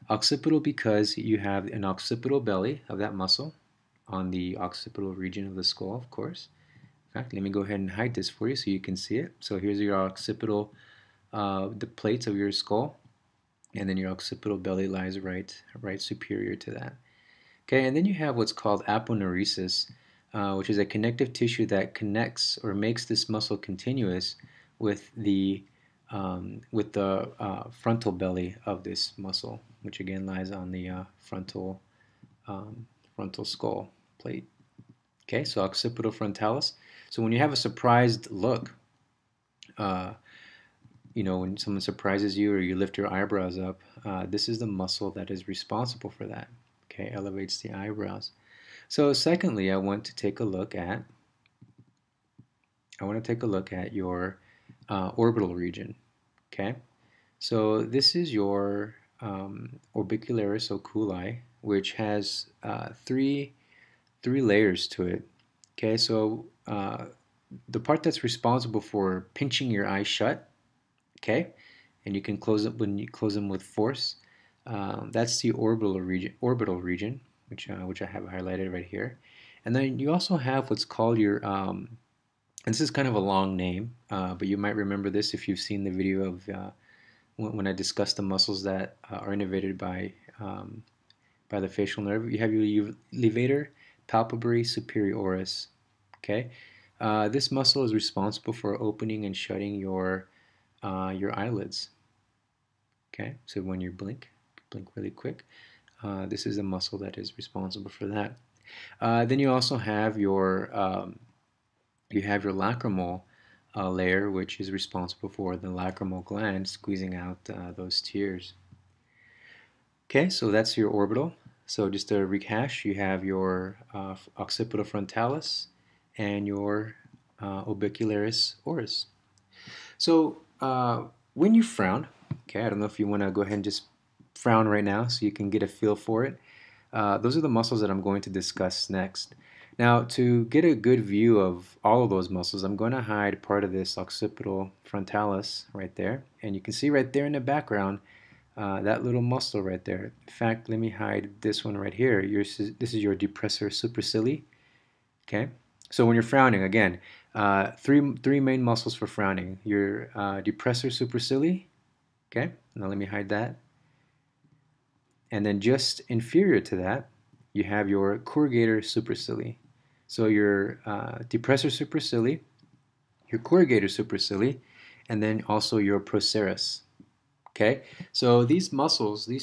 Occipital because you have an occipital belly of that muscle on the occipital region of the skull, of course. In fact, let me go ahead and hide this for you so you can see it. So here's your occipital, the plates of your skull, and then your occipital belly lies right superior to that. Okay, and then you have what's called aponeurosis, which is a connective tissue that connects or makes this muscle continuous with the frontal belly of this muscle, which again lies on the frontal skull plate. Okay, so occipital frontalis. So when you have a surprised look, when someone surprises you or you lift your eyebrows up, this is the muscle that is responsible for that. Okay, elevates the eyebrows. So secondly, I want to take a look at your orbital region. Okay, so this is your orbicularis oculi, which has three layers to it. Okay, so the part that's responsible for pinching your eyes shut, okay, and you can close it when you close them with force. That's the orbital region, which I have highlighted right here. And then you also have what's called your, and this is kind of a long name, but you might remember this if you've seen the video of when I discussed the muscles that are innervated by the facial nerve. You have your levator palpebrae superioris. Okay, this muscle is responsible for opening and shutting your eyelids. Okay, so when you blink really quick. This is a muscle that is responsible for that. Then you also have your lacrimal layer, which is responsible for the lacrimal gland squeezing out those tears. Okay, so that's your orbital. So just to rehash, you have your occipital frontalis and your orbicularis oris. So when you frown, okay, I don't know if you want to go ahead and just frown right now so you can get a feel for it. Those are the muscles that I'm going to discuss next. Now, to get a good view of all of those muscles, I'm going to hide part of this occipital frontalis right there. And you can see right there in the background, that little muscle right there. In fact, let me hide this one right here. This is your depressor supercilii. Okay? So when you're frowning, again, three main muscles for frowning. Your depressor supercilii. Okay? Now let me hide that. And then just inferior to that, you have your corrugator supercilii. So your depressor supercilii, your corrugator supercilii, and then also your procerus. Okay, so these muscles, these